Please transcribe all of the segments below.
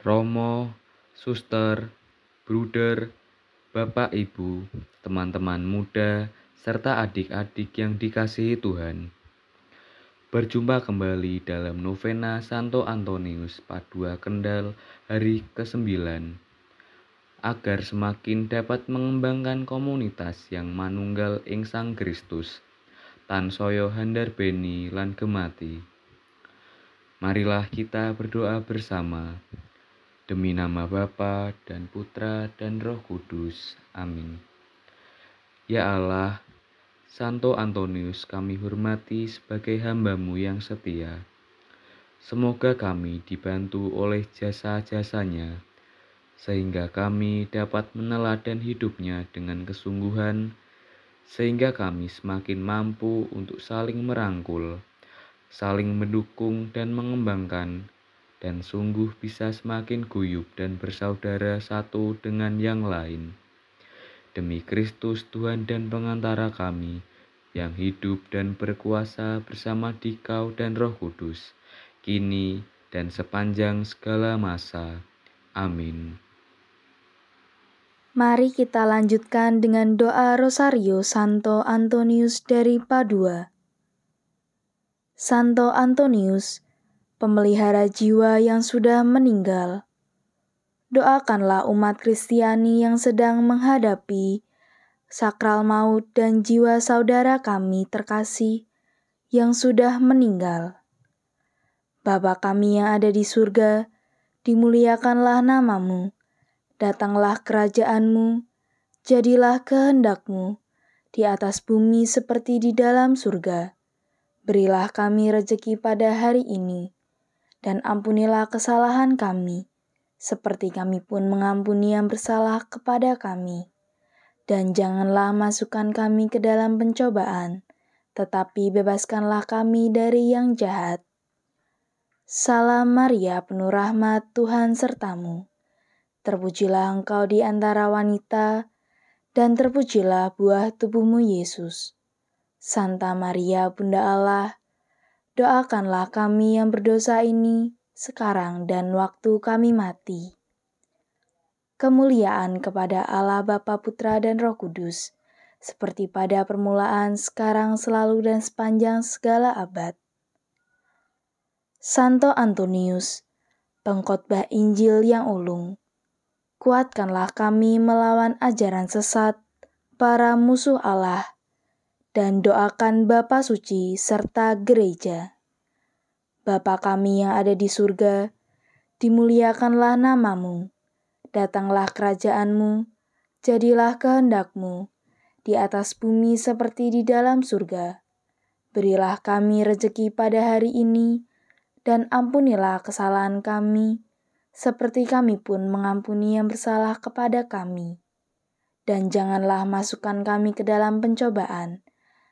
Romo, suster, bruder, bapak ibu, teman-teman muda, serta adik-adik yang dikasihi Tuhan. Berjumpa kembali dalam novena Santo Antonius Padua Kendal hari ke-9, agar semakin dapat mengembangkan komunitas yang manunggal ing Sang Kristus, tansaya handarbeni lan gemati. Marilah kita berdoa bersama. Demi nama Bapa dan Putra dan Roh Kudus. Amin. Ya Allah, Santo Antonius kami hormati sebagai hamba-Mu yang setia. Semoga kami dibantu oleh jasa-jasanya, sehingga kami dapat meneladan hidupnya dengan kesungguhan, sehingga kami semakin mampu untuk saling merangkul, saling mendukung dan mengembangkan, dan sungguh bisa semakin guyup dan bersaudara satu dengan yang lain. Demi Kristus Tuhan dan pengantara kami, yang hidup dan berkuasa bersama Dikau dan Roh Kudus, kini dan sepanjang segala masa. Amin. Mari kita lanjutkan dengan doa Rosario Santo Antonius dari Padua. Santo Antonius, pemelihara jiwa yang sudah meninggal, doakanlah umat Kristiani yang sedang menghadapi sakral maut dan jiwa saudara kami terkasih yang sudah meninggal. Bapa kami yang ada di surga, dimuliakanlah nama-Mu, datanglah kerajaan-Mu, jadilah kehendak-Mu di atas bumi seperti di dalam surga. Berilah kami rejeki pada hari ini, dan ampunilah kesalahan kami, seperti kami pun mengampuni yang bersalah kepada kami. Dan janganlah masukkan kami ke dalam pencobaan, tetapi bebaskanlah kami dari yang jahat. Salam Maria, penuh rahmat, Tuhan sertamu. Terpujilah engkau di antara wanita, dan terpujilah buah tubuhmu Yesus. Santa Maria, Bunda Allah, doakanlah kami yang berdosa ini, sekarang dan waktu kami mati. Kemuliaan kepada Allah Bapa, Putra, dan Roh Kudus, seperti pada permulaan, sekarang, selalu, dan sepanjang segala abad. Santo Antonius, pengkhotbah Injil yang ulung, kuatkanlah kami melawan ajaran sesat para musuh Allah, dan doakan Bapa Suci serta Gereja. Bapa kami yang ada di surga, dimuliakanlah nama-Mu, datanglah kerajaan-Mu, jadilah kehendak-Mu, di atas bumi seperti di dalam surga. Berilah kami rejeki pada hari ini, dan ampunilah kesalahan kami, seperti kami pun mengampuni yang bersalah kepada kami. Dan janganlah masukkan kami ke dalam pencobaan,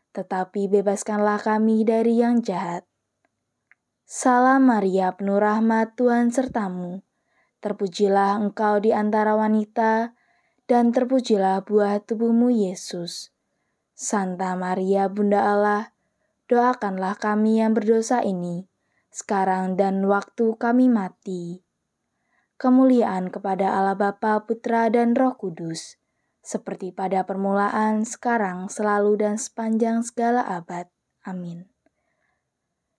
tetapi bebaskanlah kami dari yang jahat. Salam Maria, penuh rahmat, Tuhan sertamu. Terpujilah engkau di antara wanita, dan terpujilah buah tubuhmu Yesus. Santa Maria, Bunda Allah, doakanlah kami yang berdosa ini, sekarang dan waktu kami mati. Kemuliaan kepada Allah Bapa, Putra, dan Roh Kudus, seperti pada permulaan, sekarang, selalu, dan sepanjang segala abad. Amin.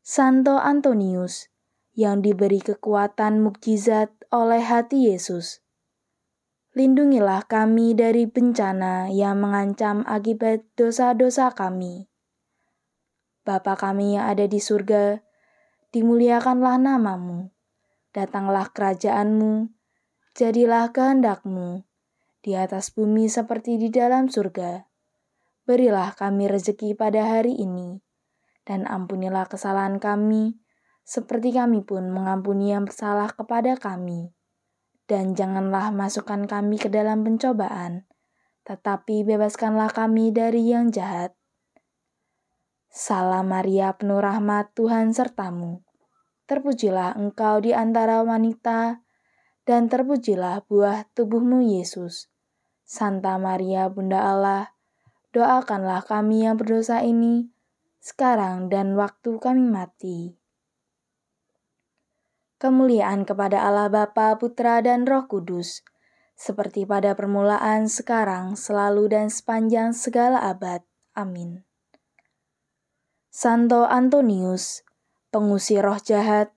Santo Antonius, yang diberi kekuatan mukjizat oleh hati Yesus, lindungilah kami dari bencana yang mengancam akibat dosa-dosa kami. Bapa kami yang ada di surga, dimuliakanlah nama-Mu, datanglah kerajaan-Mu, jadilah kehendak-Mu, di atas bumi seperti di dalam surga. Berilah kami rejeki pada hari ini, dan ampunilah kesalahan kami, seperti kami pun mengampuni yang bersalah kepada kami. Dan janganlah masukkan kami ke dalam pencobaan, tetapi bebaskanlah kami dari yang jahat. Salam Maria, penuh rahmat, Tuhan sertamu. Terpujilah engkau di antara wanita, dan terpujilah buah tubuhmu Yesus. Santa Maria, Bunda Allah, doakanlah kami yang berdosa ini, sekarang dan waktu kami mati. Kemuliaan kepada Allah Bapa, Putra, dan Roh Kudus, seperti pada permulaan, sekarang, selalu, dan sepanjang segala abad. Amin. Santo Antonius, pengusir roh jahat,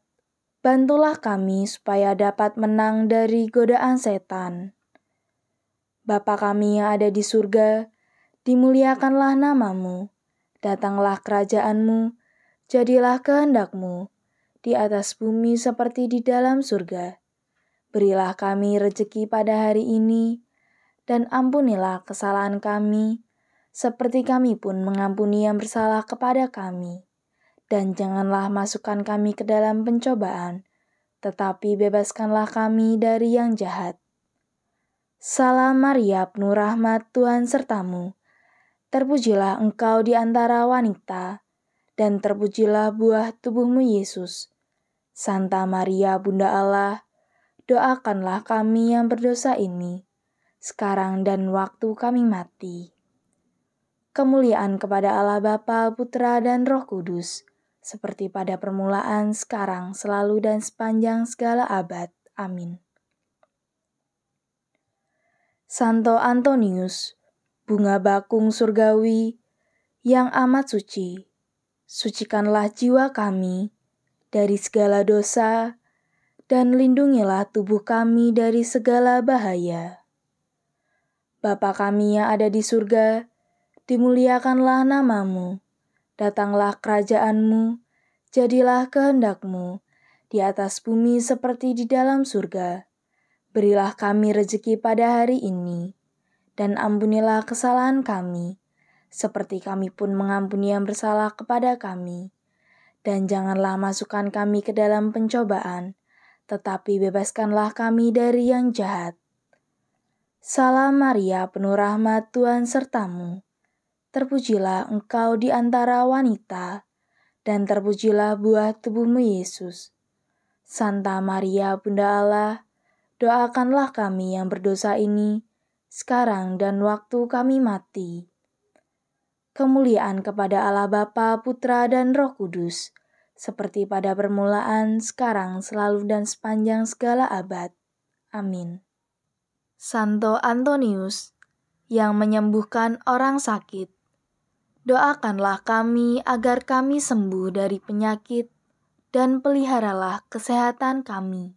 bantulah kami supaya dapat menang dari godaan setan. Bapa kami yang ada di surga, dimuliakanlah namamu, datanglah kerajaanmu, jadilah kehendak-Mu, di atas bumi seperti di dalam surga. Berilah kami rejeki pada hari ini, dan ampunilah kesalahan kami, seperti kami pun mengampuni yang bersalah kepada kami. Dan janganlah masukkan kami ke dalam pencobaan, tetapi bebaskanlah kami dari yang jahat. Salam Maria, penuh rahmat, Tuhan sertamu. Terpujilah engkau di antara wanita, dan terpujilah buah tubuhmu Yesus. Santa Maria, Bunda Allah, doakanlah kami yang berdosa ini, sekarang dan waktu kami mati. Kemuliaan kepada Allah Bapa, Putra, dan Roh Kudus, seperti pada permulaan, sekarang, selalu, dan sepanjang segala abad. Amin. Santo Antonius, bunga bakung surgawi yang amat suci, sucikanlah jiwa kami dari segala dosa, dan lindungilah tubuh kami dari segala bahaya. Bapa kami yang ada di surga, dimuliakanlah namamu, datanglah kerajaanmu, jadilah kehendak-Mu, di atas bumi seperti di dalam surga. Berilah kami rejeki pada hari ini, dan ampunilah kesalahan kami, seperti kami pun mengampuni yang bersalah kepada kami. Dan janganlah masukkan kami ke dalam pencobaan, tetapi bebaskanlah kami dari yang jahat. Salam Maria, penuh rahmat, Tuhan sertamu. Terpujilah engkau di antara wanita, dan terpujilah buah tubuhmu Yesus. Santa Maria, Bunda Allah, doakanlah kami yang berdosa ini, sekarang dan waktu kami mati. Kemuliaan kepada Allah Bapa, Putra, dan Roh Kudus, seperti pada permulaan, sekarang, selalu, dan sepanjang segala abad. Amin. Santo Antonius, yang menyembuhkan orang sakit, doakanlah kami agar kami sembuh dari penyakit, dan peliharalah kesehatan kami.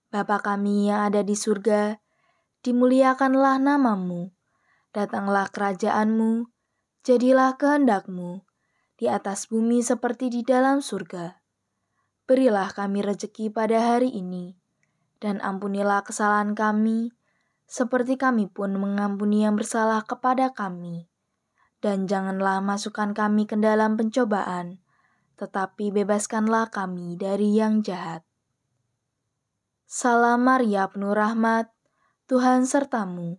Bapa kami yang ada di surga, dimuliakanlah namamu, datanglah kerajaanmu, jadilah kehendak-Mu, di atas bumi seperti di dalam surga. Berilah kami rejeki pada hari ini, dan ampunilah kesalahan kami, seperti kami pun mengampuni yang bersalah kepada kami. Dan janganlah masukkan kami ke dalam pencobaan, tetapi bebaskanlah kami dari yang jahat. Salam Maria, penuh rahmat, Tuhan sertamu.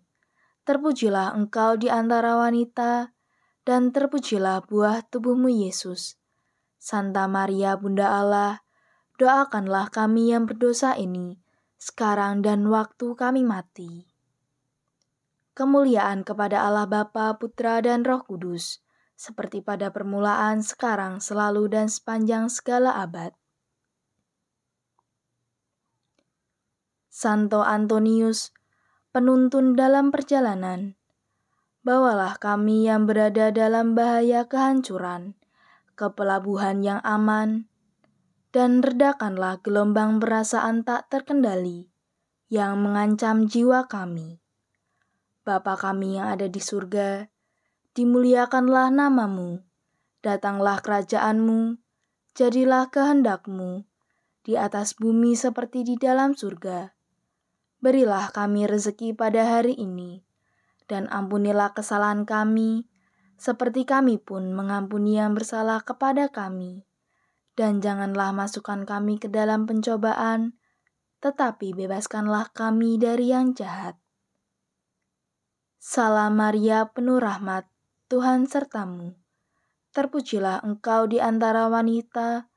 Terpujilah engkau di antara wanita, dan terpujilah buah tubuhmu Yesus. Santa Maria, Bunda Allah, doakanlah kami yang berdosa ini, sekarang dan waktu kami mati. Kemuliaan kepada Allah Bapa, Putra, dan Roh Kudus, seperti pada permulaan, sekarang, selalu, dan sepanjang segala abad. Santo Antonius, penuntun dalam perjalanan, bawalah kami yang berada dalam bahaya kehancuran ke pelabuhan yang aman, dan redakanlah gelombang perasaan tak terkendali yang mengancam jiwa kami. Bapa kami yang ada di surga, dimuliakanlah namamu, datanglah kerajaanmu, jadilah kehendak-Mu, di atas bumi seperti di dalam surga. Berilah kami rezeki pada hari ini, dan ampunilah kesalahan kami, seperti kami pun mengampuni yang bersalah kepada kami. Dan janganlah masukkan kami ke dalam pencobaan, tetapi bebaskanlah kami dari yang jahat. Salam Maria, penuh rahmat, Tuhan sertamu. Terpujilah engkau di antara wanita,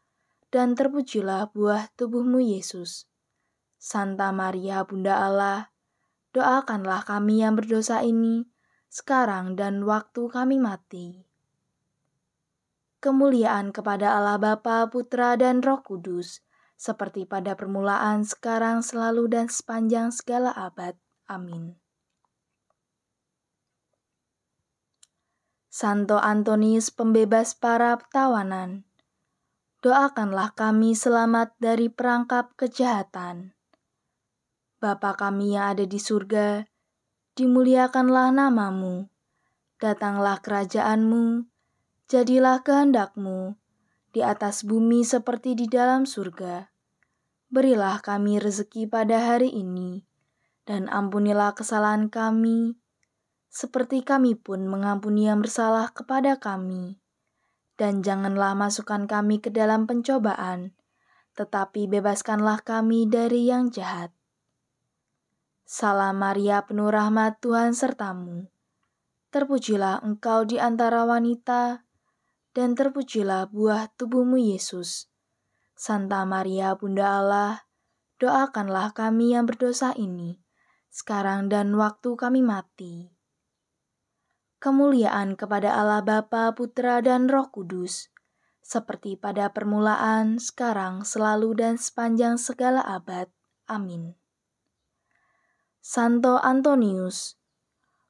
dan terpujilah buah tubuhmu Yesus. Santa Maria, Bunda Allah, doakanlah kami yang berdosa ini, sekarang dan waktu kami mati. Kemuliaan kepada Allah Bapa, Putra, dan Roh Kudus, seperti pada permulaan, sekarang, selalu, dan sepanjang segala abad. Amin. Santo Antonius, pembebas para tawanan, doakanlah kami selamat dari perangkap kejahatan. Bapa kami yang ada di surga, dimuliakanlah namamu, datanglah kerajaanmu, jadilah kehendakmu, di atas bumi seperti di dalam surga. Berilah kami rezeki pada hari ini, dan ampunilah kesalahan kami, seperti kami pun mengampuni yang bersalah kepada kami. Dan janganlah masukkan kami ke dalam pencobaan, tetapi bebaskanlah kami dari yang jahat. Salam Maria, penuh rahmat, Tuhan sertamu. Terpujilah engkau di antara wanita, dan terpujilah buah tubuhmu Yesus. Santa Maria, Bunda Allah, doakanlah kami yang berdosa ini, sekarang dan waktu kami mati. Kemuliaan kepada Allah Bapa, Putra, dan Roh Kudus, seperti pada permulaan, sekarang, selalu, dan sepanjang segala abad. Amin. Santo Antonius,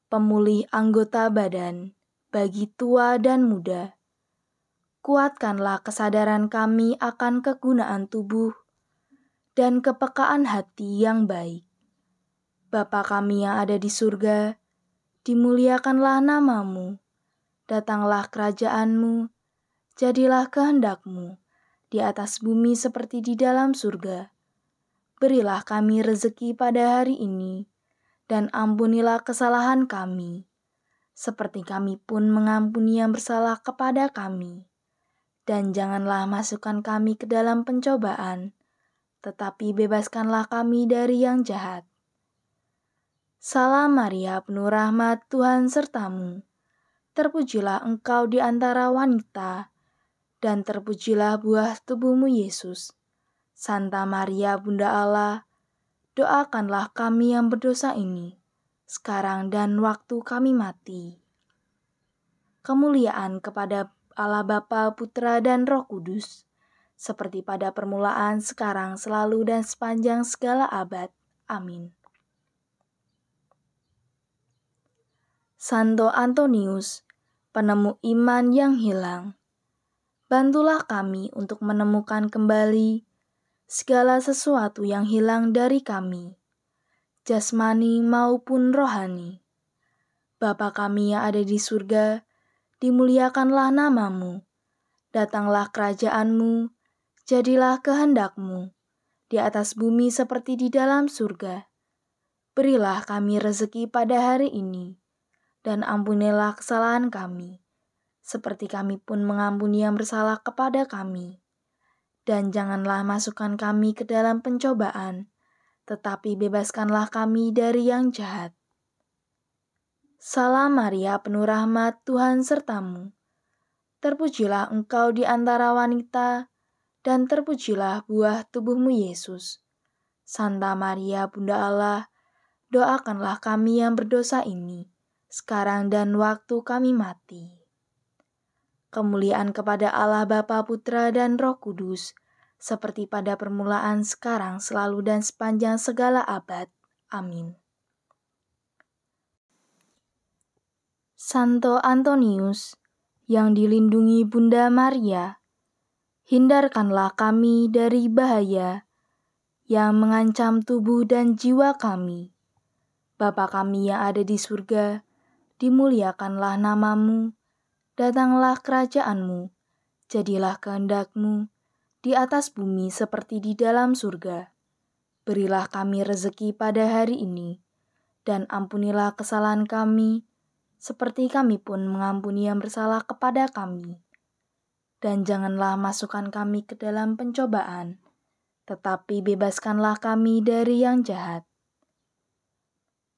pemulih anggota badan, bagi tua dan muda, kuatkanlah kesadaran kami akan kegunaan tubuh dan kepekaan hati yang baik. Bapa kami yang ada di surga, dimuliakanlah namamu, datanglah kerajaanmu, jadilah kehendakmu, di atas bumi seperti di dalam surga. Berilah kami rezeki pada hari ini, dan ampunilah kesalahan kami, seperti kami pun mengampuni yang bersalah kepada kami. Dan janganlah masukkan kami ke dalam pencobaan, tetapi bebaskanlah kami dari yang jahat. Salam Maria, penuh rahmat, Tuhan sertamu. Terpujilah engkau di antara wanita, dan terpujilah buah tubuhmu Yesus. Santa Maria, Bunda Allah, doakanlah kami yang berdosa ini, sekarang dan waktu kami mati. Kemuliaan kepada Allah Bapa, Putra, dan Roh Kudus, seperti pada permulaan, sekarang, selalu, dan sepanjang segala abad. Amin. Santo Antonius, penemu iman yang hilang, bantulah kami untuk menemukan kembali segala sesuatu yang hilang dari kami, jasmani maupun rohani. Bapa kami yang ada di surga, dimuliakanlah namamu, datanglah kerajaanmu, jadilah kehendakmu, di atas bumi seperti di dalam surga. Berilah kami rezeki pada hari ini, dan ampunilah kesalahan kami, seperti kami pun mengampuni yang bersalah kepada kami. Dan janganlah masukkan kami ke dalam pencobaan, tetapi bebaskanlah kami dari yang jahat. Salam Maria, penuh rahmat, Tuhan sertamu. Terpujilah engkau di antara wanita, dan terpujilah buah tubuhmu Yesus. Santa Maria, Bunda Allah, doakanlah kami yang berdosa ini, sekarang dan waktu kami mati. Kemuliaan kepada Allah Bapa, Putra, dan Roh Kudus, seperti pada permulaan, sekarang, selalu, dan sepanjang segala abad. Amin. Santo Antonius, yang dilindungi Bunda Maria, hindarkanlah kami dari bahaya yang mengancam tubuh dan jiwa kami. Bapa kami yang ada di surga, dimuliakanlah namamu, datanglah kerajaanmu, jadilah kehendakmu, di atas bumi seperti di dalam surga. Berilah kami rezeki pada hari ini, dan ampunilah kesalahan kami, seperti kami pun mengampuni yang bersalah kepada kami. Dan janganlah masukkan kami ke dalam pencobaan, tetapi bebaskanlah kami dari yang jahat.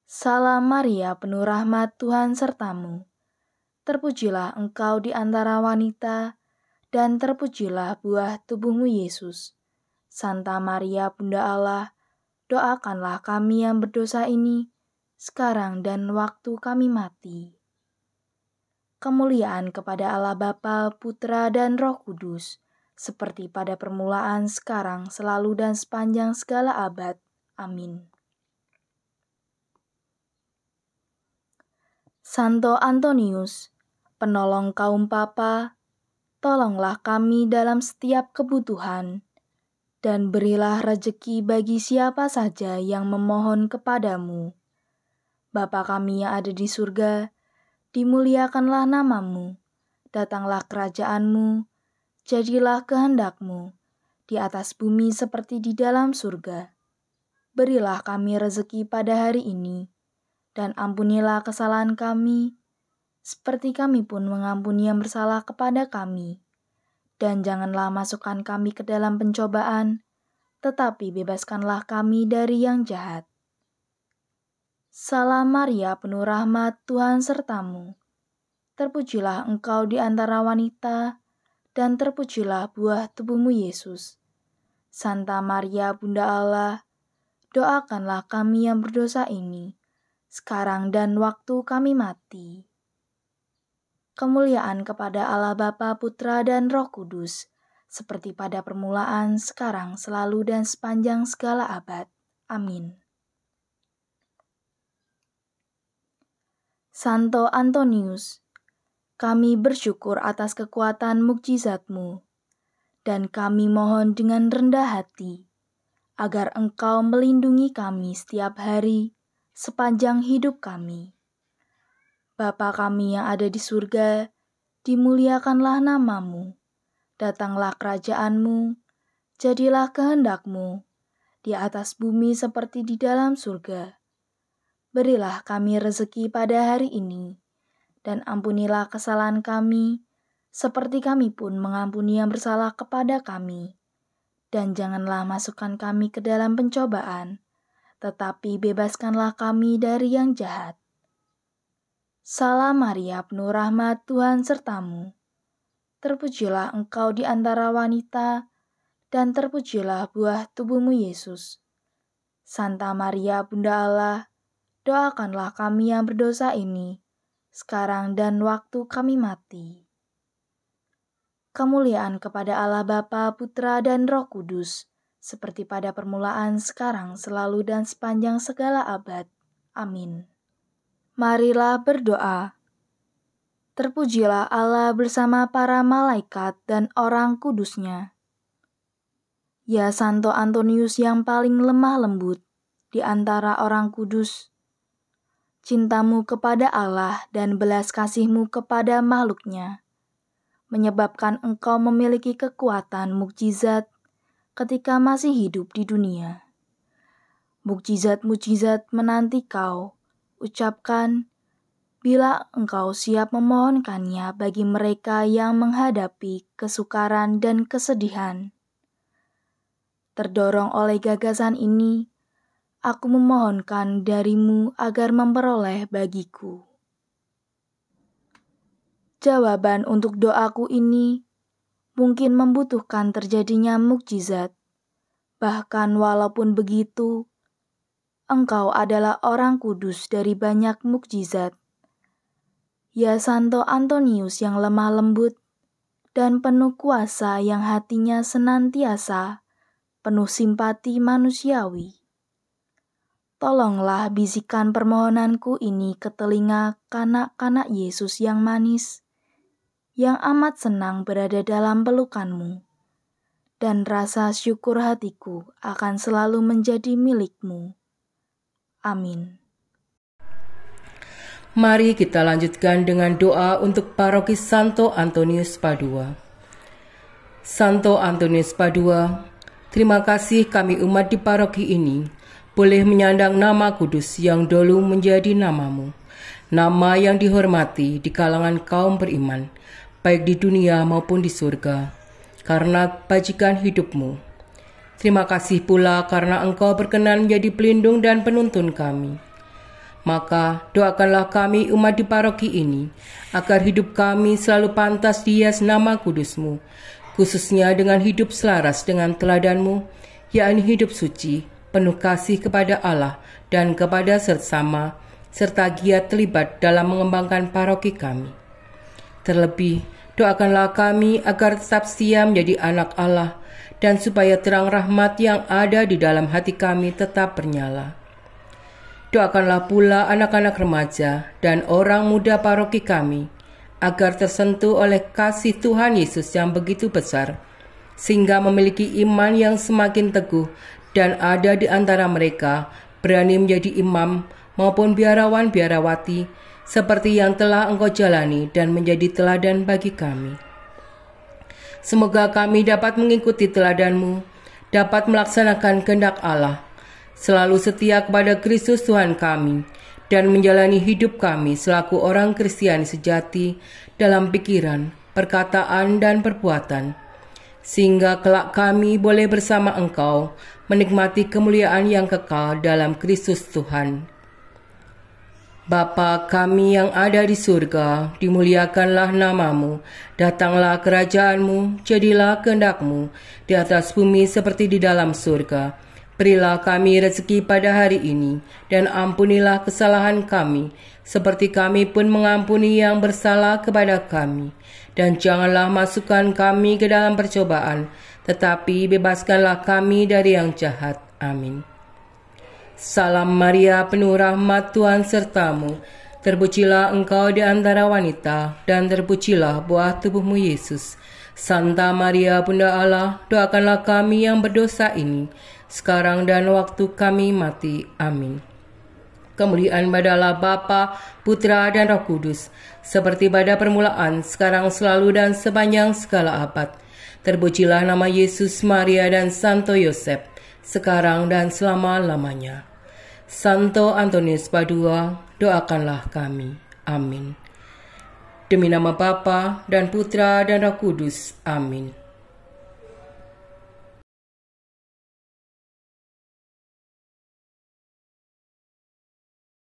Salam Maria, penuh rahmat, Tuhan sertamu. Terpujilah engkau di antara wanita, dan terpujilah buah tubuhmu Yesus. Santa Maria, Bunda Allah, doakanlah kami yang berdosa ini, sekarang dan waktu kami mati. Kemuliaan kepada Allah Bapa, Putra, dan Roh Kudus, seperti pada permulaan, sekarang, selalu, dan sepanjang segala abad. Amin. Santo Antonius, penolong kaum papa, tolonglah kami dalam setiap kebutuhan, dan berilah rejeki bagi siapa saja yang memohon kepadamu. Bapa kami yang ada di surga, dimuliakanlah namamu, datanglah kerajaanmu, jadilah kehendakmu, di atas bumi seperti di dalam surga. Berilah kami rezeki pada hari ini, dan ampunilah kesalahan kami, seperti kami pun mengampuni yang bersalah kepada kami. Dan janganlah masukkan kami ke dalam pencobaan, tetapi bebaskanlah kami dari yang jahat. Salam Maria, penuh rahmat, Tuhan sertamu. Terpujilah engkau di antara wanita, dan terpujilah buah tubuhmu Yesus. Santa Maria, Bunda Allah, doakanlah kami yang berdosa ini, sekarang dan waktu kami mati. Kemuliaan kepada Allah Bapa, Putra, dan Roh Kudus, seperti pada permulaan, sekarang, selalu, dan sepanjang segala abad. Amin. Santo Antonius, kami bersyukur atas kekuatan mukjizat-Mu, dan kami mohon dengan rendah hati, agar Engkau melindungi kami setiap hari, sepanjang hidup kami. Bapa kami yang ada di surga, dimuliakanlah namamu, datanglah kerajaan-Mu, jadilah kehendak-Mu, di atas bumi seperti di dalam surga. Berilah kami rezeki pada hari ini, dan ampunilah kesalahan kami, seperti kami pun mengampuni yang bersalah kepada kami. Dan janganlah masukkan kami ke dalam pencobaan, tetapi bebaskanlah kami dari yang jahat. Salam Maria, penuh rahmat, Tuhan sertamu. Terpujilah engkau di antara wanita, dan terpujilah buah tubuhmu Yesus. Santa Maria, Bunda Allah, doakanlah kami yang berdosa ini, sekarang dan waktu kami mati. Kemuliaan kepada Allah Bapa, Putra, dan Roh Kudus, seperti pada permulaan, sekarang, selalu, dan sepanjang segala abad. Amin. Marilah berdoa. Terpujilah Allah bersama para malaikat dan orang kudusnya. Ya Santo Antonius yang paling lemah lembut di antara orang kudus, cintamu kepada Allah dan belas kasihmu kepada makhluknya menyebabkan engkau memiliki kekuatan mukjizat ketika masih hidup di dunia. Mukjizat-mukjizat menanti kau ucapkan bila engkau siap memohonkannya bagi mereka yang menghadapi kesukaran dan kesedihan. Terdorong oleh gagasan ini, aku memohonkan darimu agar memperoleh bagiku. Jawaban untuk doaku ini mungkin membutuhkan terjadinya mukjizat. Bahkan walaupun begitu, engkau adalah orang kudus dari banyak mukjizat. Ya Santo Antonius yang lemah lembut dan penuh kuasa yang hatinya senantiasa penuh simpati manusiawi. Tolonglah bisikan permohonanku ini ke telinga kanak-kanak Yesus yang manis, yang amat senang berada dalam pelukanmu, dan rasa syukur hatiku akan selalu menjadi milikmu. Amin. Mari kita lanjutkan dengan doa untuk paroki Santo Antonius Padua. Santo Antonius Padua, terima kasih kami umat di paroki ini boleh menyandang nama kudus yang dulu menjadi namamu, nama yang dihormati di kalangan kaum beriman, baik di dunia maupun di surga, karena bajikan hidupmu. Terima kasih pula karena engkau berkenan menjadi pelindung dan penuntun kami. Maka doakanlah kami umat di paroki ini, agar hidup kami selalu pantas dihias nama kudus-Mu, khususnya dengan hidup selaras dengan teladan-Mu, yakni hidup suci, penuh kasih kepada Allah dan kepada sesama, serta giat terlibat dalam mengembangkan paroki kami. Terlebih, Doakanlah kami agar tetap setia menjadi anak Allah, dan supaya terang rahmat yang ada di dalam hati kami tetap bernyala. Doakanlah pula anak-anak remaja dan orang muda paroki kami, agar tersentuh oleh kasih Tuhan Yesus yang begitu besar, sehingga memiliki iman yang semakin teguh dan ada di antara mereka berani menjadi imam maupun biarawan-biarawati, seperti yang telah Engkau jalani dan menjadi teladan bagi kami. Semoga kami dapat mengikuti teladan-Mu, dapat melaksanakan kehendak Allah, selalu setia kepada Kristus Tuhan kami, dan menjalani hidup kami selaku orang Kristiani sejati dalam pikiran, perkataan, dan perbuatan, sehingga kelak kami boleh bersama Engkau menikmati kemuliaan yang kekal dalam Kristus Tuhan. Bapa kami yang ada di surga, dimuliakanlah nama-Mu, datanglah kerajaan-Mu, jadilah kehendak-Mu di atas bumi seperti di dalam surga. Berilah kami rezeki pada hari ini, dan ampunilah kesalahan kami, seperti kami pun mengampuni yang bersalah kepada kami. Dan janganlah masukkan kami ke dalam percobaan, tetapi bebaskanlah kami dari yang jahat. Amin. Salam Maria, penuh rahmat, Tuhan sertamu. Terpujilah engkau di antara wanita, dan terpujilah buah tubuhmu Yesus. Santa Maria, Bunda Allah, doakanlah kami yang berdosa ini, sekarang dan waktu kami mati. Amin. Kemuliaan badalah Bapa, Putra, dan Roh Kudus, seperti pada permulaan, sekarang, selalu, dan sepanjang segala abad. Terpujilah nama Yesus, Maria, dan Santo Yosef, sekarang dan selama-lamanya. Santo Antonius Padua, doakanlah kami. Amin. Demi nama Bapa dan Putra dan Roh Kudus. Amin.